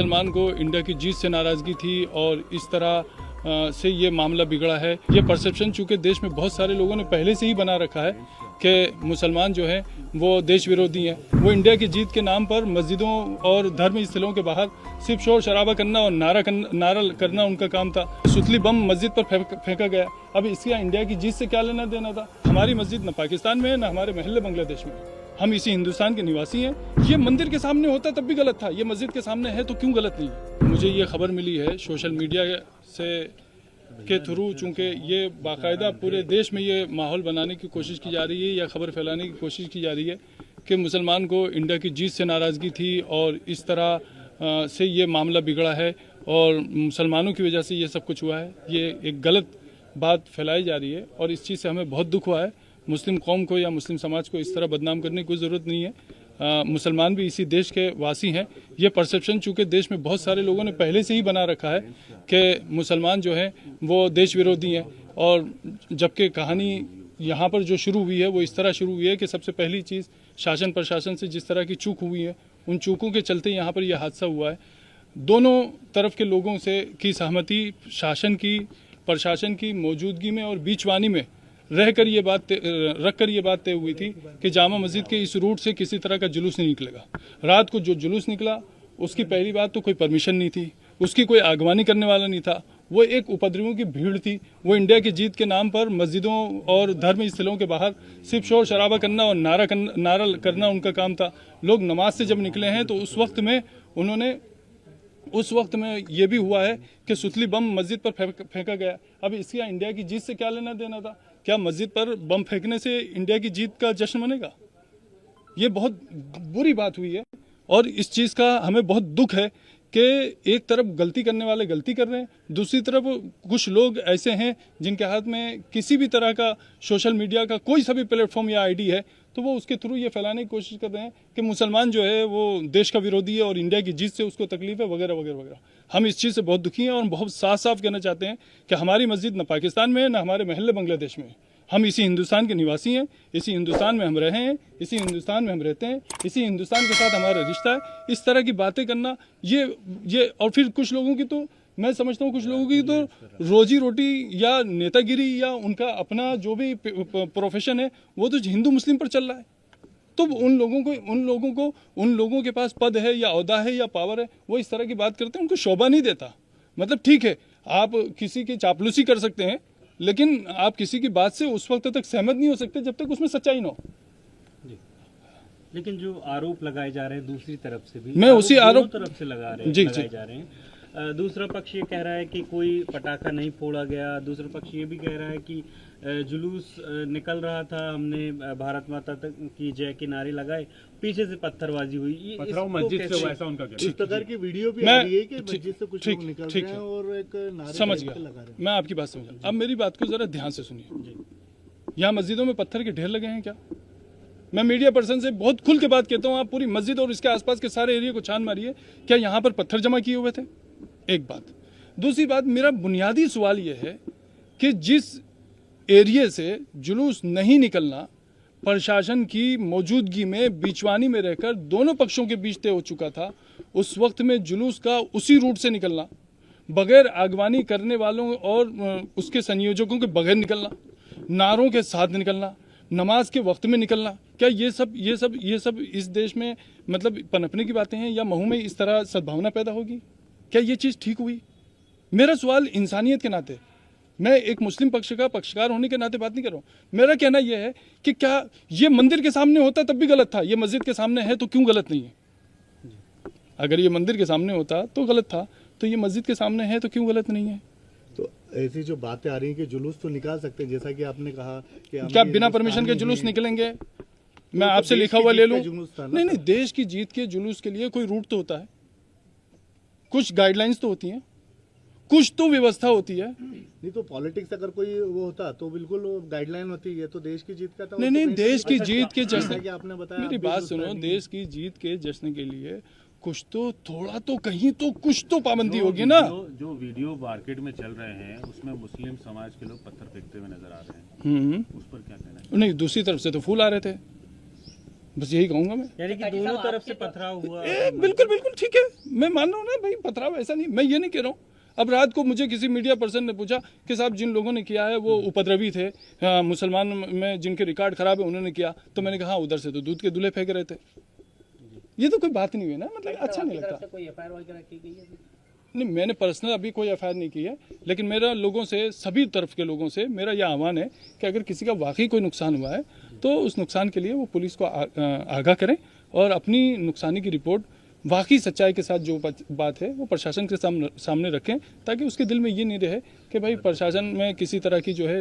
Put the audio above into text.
मुसलमान को इंडिया की जीत से नाराज़गी थी और इस तरह से ये मामला बिगड़ा है। ये परसेप्शन चूँकि देश में बहुत सारे लोगों ने पहले से ही बना रखा है कि मुसलमान जो हैं वो देश विरोधी हैं। वो इंडिया की जीत के नाम पर मस्जिदों और धर्म स्थलों के बाहर सिर्फ शोर शराबा करना और नारा करना उनका काम था। सुतली बम मस्जिद पर फेंका गया। अब इसका इंडिया की जीत से क्या लेना देना था? हमारी मस्जिद न पाकिस्तान में है न हमारे महल्ले बांग्लादेश में। हम इसी हिंदुस्तान के निवासी हैं। ये मंदिर के सामने होता तब भी गलत था, ये मस्जिद के सामने है तो क्यों गलत नहीं? मुझे ये खबर मिली है सोशल मीडिया से के थ्रू, चूँकि ये बाकायदा पूरे देश में ये माहौल बनाने की कोशिश की जा रही है या खबर फैलाने की कोशिश की जा रही है कि मुसलमान को इंडिया की जीत से नाराज़गी थी और इस तरह से ये मामला बिगड़ा है और मुसलमानों की वजह से ये सब कुछ हुआ है। ये एक गलत बात फैलाई जा रही है और इस चीज़ से हमें बहुत दुख हुआ है। मुस्लिम कौम को या मुस्लिम समाज को इस तरह बदनाम करने की कोई ज़रूरत नहीं है। मुसलमान भी इसी देश के वासी हैं। ये परसेप्शन चूँकि देश में बहुत सारे लोगों ने पहले से ही बना रखा है कि मुसलमान जो हैं वो देश विरोधी हैं, और जबकि कहानी यहाँ पर जो शुरू हुई है वो इस तरह शुरू हुई है कि सबसे पहली चीज़ शासन प्रशासन से जिस तरह की चूक हुई है, उन चूकों के चलते यहाँ पर यह हादसा हुआ है। दोनों तरफ के लोगों से की सहमति, शासन की, प्रशासन की मौजूदगी में और बीचवानी में रखकर ये बात तय हुई थी कि जामा मस्जिद के इस रूट से किसी तरह का जुलूस नहीं निकलेगा। रात को जो जुलूस निकला उसकी पहली बात तो कोई परमिशन नहीं थी, उसकी कोई आगवानी करने वाला नहीं था, वो एक उपद्रवियों की भीड़ थी। वो इंडिया की जीत के नाम पर मस्जिदों और धर्म स्थलों के बाहर सिर्फ शोर शराबा करना और नारा करना उनका काम था। लोग नमाज से जब निकले हैं तो उस वक्त में ये भी हुआ है कि सुतली बम मस्जिद पर फेंका गया। अब इसका इंडिया की जीत से क्या लेना देना था? क्या मस्जिद पर बम फेंकने से इंडिया की जीत का जश्न मनेगा? ये बहुत बुरी बात हुई है और इस चीज़ का हमें बहुत दुख है कि एक तरफ गलती करने वाले गलती कर रहे हैं, दूसरी तरफ कुछ लोग ऐसे हैं जिनके हाथ में किसी भी तरह का सोशल मीडिया का कोई सा भी प्लेटफॉर्म या आईडी है तो वो उसके थ्रू ये फैलाने की कोशिश कर रहे हैं कि मुसलमान जो है वो देश का विरोधी है और इंडिया की जीत से उसको तकलीफ है वगैरह वगैरह वगैरह। हम इस चीज़ से बहुत दुखी हैं और बहुत साफ साफ कहना चाहते हैं कि हमारी मस्जिद न पाकिस्तान में है न हमारे महल्ले बांग्लादेश में है। हम इसी हिंदुस्तान के निवासी हैं, इसी हिंदुस्तान में हम रहे हैं, इसी हिंदुस्तान में हम रहते हैं, इसी हिंदुस्तान के साथ हमारा रिश्ता है। इस तरह की बातें करना ये और फिर कुछ लोगों की तो मैं समझता हूँ कुछ लोगों की तो रोजी रोटी या नेतागिरी या उनका अपना जो भी प्रोफेशन है वो तो हिंदू मुस्लिम पर चल रहा है। तो उन लोगों के पास पद है या ओहदा है या पावर है, वो इस तरह की बात करते हैं, उनको शोभा नहीं देता। मतलब ठीक है, आप किसी की चापलूसी कर सकते हैं लेकिन आप किसी की बात से उस वक्त तक सहमत नहीं हो सकते जब तक उसमें सच्चाई ना हो। लेकिन जो आरोप लगाए जा रहे हैं दूसरी तरफ से भी, मैं उसी आरोप तरफ से लगाए जा रहे हैं। दूसरा पक्ष ये कह रहा है कि कोई पटाखा नहीं फोड़ा गया, दूसरा पक्ष ये भी कह रहा है कि जुलूस निकल रहा था, हमने भारत माता तक की जय के नारे लगाए, पीछे से पत्थरबाजी हुई। मस्जिद से वैसा उनका इस प्रकार की वीडियो भी आ रही है कि मस्जिद से कुछ लोग निकल रहे हैं और एक नारे समझ गया, मैं आपकी बात समझा। अब मेरी बात को जरा ध्यान से सुनिए। यहाँ मस्जिदों में पत्थर के ढेर लगे हैं क्या? मैं मीडिया पर्सन से बहुत खुल के बात कहता हूँ, आप पूरी मस्जिद और इसके आसपास के सारे एरिया को छान मारिए, क्या यहाँ पर पत्थर जमा किए हुए थे? एक बात। दूसरी बात, मेरा बुनियादी सवाल यह है कि जिस एरिया से जुलूस नहीं निकलना प्रशासन की मौजूदगी में बीचवानी में रहकर दोनों पक्षों के बीच तय हो चुका था, उस वक्त में जुलूस का उसी रूट से निकलना, बगैर आगवानी करने वालों और उसके संयोजकों के बगैर निकलना, नारों के साथ निकलना, नमाज के वक्त में निकलना, क्या ये सब इस देश में मतलब पनपने की बातें हैं या महू में इस तरह सद्भावना पैदा होगी? क्या ये चीज़ ठीक हुई? मेरा सवाल इंसानियत के नाते, मैं एक मुस्लिम पक्ष का पक्षकार होने के नाते बात नहीं कर रहा हूँ। मेरा कहना यह है कि क्या ये मंदिर के सामने होता तब भी गलत था, ये मस्जिद के सामने है तो क्यों गलत नहीं है? अगर ये मंदिर के सामने होता तो गलत था, तो ये मस्जिद के सामने है तो क्यों गलत नहीं है? तो ऐसी जो बातें आ रही हैं कि जुलूस तो निकाल सकते हैं, जैसा कि आपने कहा कि क्या बिना परमिशन के जुलूस निकलेंगे? मैं आपसे लिखा हुआ ले लूँ? नहीं, देश की जीत के जुलूस के लिए कोई रूट तो होता है, कुछ गाइडलाइंस तो होती हैं, कुछ तो व्यवस्था होती है। नहीं तो पॉलिटिक्स अगर कोई वो होता तो बिल्कुल गाइडलाइन होती है, तो देश की जीत का तो नहीं, देश की जीत के जश्न, आपने बताया, मेरी बात सुनो, देश की जीत के जश्न के लिए कुछ तो थोड़ा तो कहीं तो कुछ तो पाबंदी होगी ना। जो वीडियो मार्केट में चल रहे हैं उसमें मुस्लिम समाज के लोग पत्थर फेंकते हुए नजर आ रहे हैं, उस पर क्या कहना है? नहीं, दूसरी तरफ से तो फूल आ रहे थे, बस यही कहूँगा मैं। यानी कि दोनों तरफ से पथराव हुआ। बिल्कुल बिल्कुल ठीक है, मैं मान रहा हूँ ना भाई, पथराव ऐसा नहीं, मैं ये नहीं कह रहा हूँ। अब रात को मुझे किसी मीडिया पर्सन ने पूछा कि साहब जिन लोगों ने किया है वो उपद्रवी थे, मुसलमान में जिनके रिकॉर्ड खराब है उन्होंने किया, तो मैंने कहा हाँ, उधर से तो दूध के दूल्हे फेंक रहे थे। ये तो कोई बात नहीं हुई ना, मतलब अच्छा नहीं लगता। कोई एफआईआर वगैरह की गई है? नहीं, मैंने पर्सनल अभी कोई एफआईआर नहीं की है, लेकिन मेरा लोगों से, सभी तरफ के लोगों से मेरा यह आह्वान है कि अगर किसी का वाकई कोई नुकसान हुआ है तो उस नुकसान के लिए वो पुलिस को आगाह करें और अपनी नुकसानी की रिपोर्ट वाकई सच्चाई के साथ जो बात है वो प्रशासन के सामने रखें, ताकि उसके दिल में ये नहीं रहे कि भाई प्रशासन में किसी तरह की जो है